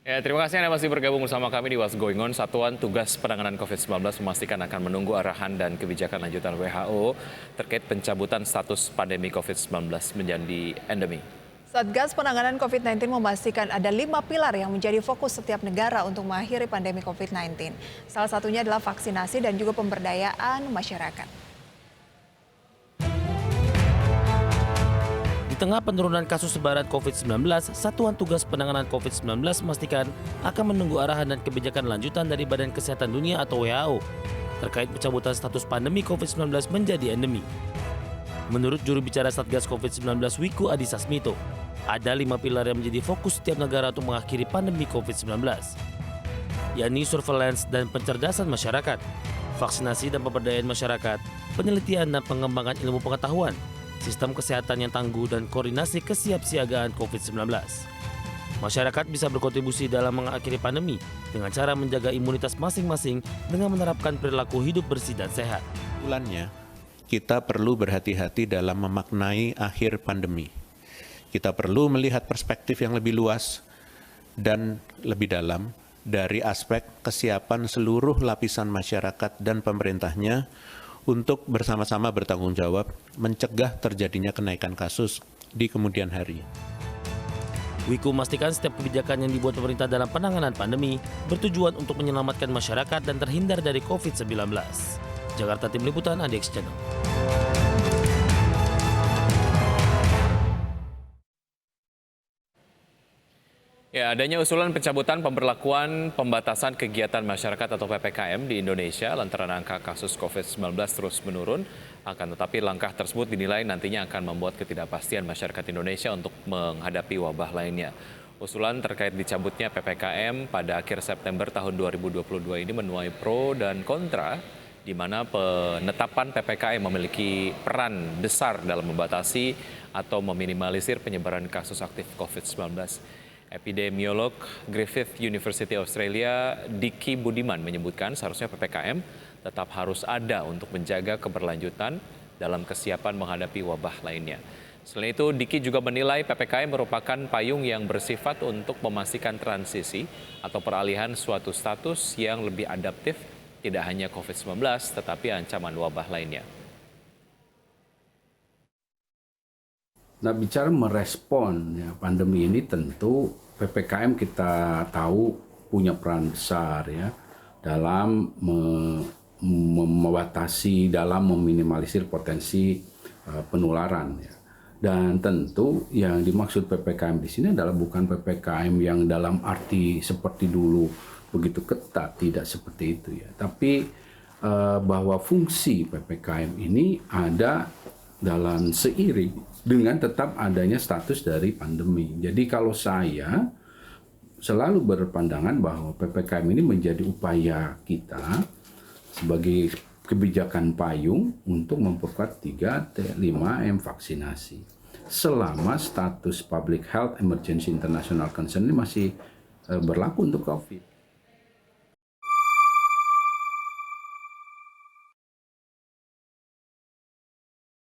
Ya, terima kasih Anda masih bergabung bersama kami di What's Going On. Satuan Tugas Penanganan COVID-19 memastikan akan menunggu arahan dan kebijakan lanjutan WHO terkait pencabutan status pandemi COVID-19 menjadi endemi. Satgas Penanganan COVID-19 memastikan ada 5 pilar yang menjadi fokus setiap negara untuk mengakhiri pandemi COVID-19. Salah satunya adalah vaksinasi dan juga pemberdayaan masyarakat. Di tengah penurunan kasus sebaran COVID-19, Satuan Tugas Penanganan COVID-19 memastikan akan menunggu arahan dan kebijakan lanjutan dari Badan Kesehatan Dunia atau WHO terkait pencabutan status pandemi COVID-19 menjadi endemi. Menurut juru bicara Satgas COVID-19 Wiku Adhisa Smito, ada 5 pilar yang menjadi fokus setiap negara untuk mengakhiri pandemi COVID-19, yakni surveillance dan pencerdasan masyarakat, vaksinasi dan pemberdayaan masyarakat, penelitian dan pengembangan ilmu pengetahuan, sistem kesehatan yang tangguh, dan koordinasi kesiapsiagaan COVID-19. Masyarakat bisa berkontribusi dalam mengakhiri pandemi dengan cara menjaga imunitas masing-masing dengan menerapkan perilaku hidup bersih dan sehat. Bulannya, kita perlu berhati-hati dalam memaknai akhir pandemi. Kita perlu melihat perspektif yang lebih luas dan lebih dalam dari aspek kesiapan seluruh lapisan masyarakat dan pemerintahnya untuk bersama-sama bertanggung jawab mencegah terjadinya kenaikan kasus di kemudian hari. Wiku memastikan setiap kebijakan yang dibuat pemerintah dalam penanganan pandemi bertujuan untuk menyelamatkan masyarakat dan terhindar dari COVID-19. Jakarta, Tim Liputan, ADX Channel. Ya, adanya usulan pencabutan pemberlakuan pembatasan kegiatan masyarakat atau PPKM di Indonesia lantaran angka kasus COVID-19 terus menurun. Akan tetapi langkah tersebut dinilai nantinya akan membuat ketidakpastian masyarakat Indonesia untuk menghadapi wabah lainnya. Usulan terkait dicabutnya PPKM pada akhir September tahun 2022 ini menuai pro dan kontra, di mana penetapan PPKM memiliki peran besar dalam membatasi atau meminimalisir penyebaran kasus aktif COVID-19. Epidemiolog Griffith University Australia, Diki Budiman menyebutkan seharusnya PPKM tetap harus ada untuk menjaga keberlanjutan dalam kesiapan menghadapi wabah lainnya. Selain itu, Diki juga menilai PPKM merupakan payung yang bersifat untuk memastikan transisi atau peralihan suatu status yang lebih adaptif, tidak hanya COVID-19 tetapi ancaman wabah lainnya. Nah, bicara merespon ya, pandemi ini tentu PPKM kita tahu punya peran besar ya dalam membatasi, dalam meminimalisir potensi penularan ya. Dan tentu yang dimaksud PPKM di sini adalah bukan PPKM yang dalam arti seperti dulu begitu ketat, tidak seperti itu ya. Tapi bahwa fungsi PPKM ini ada dalam seiring dengan tetap adanya status dari pandemi. Jadi kalau saya selalu berpandangan bahwa PPKM ini menjadi upaya kita sebagai kebijakan payung untuk memperkuat 3T5M vaksinasi. Selama status Public Health Emergency International Concern ini masih berlaku untuk COVID.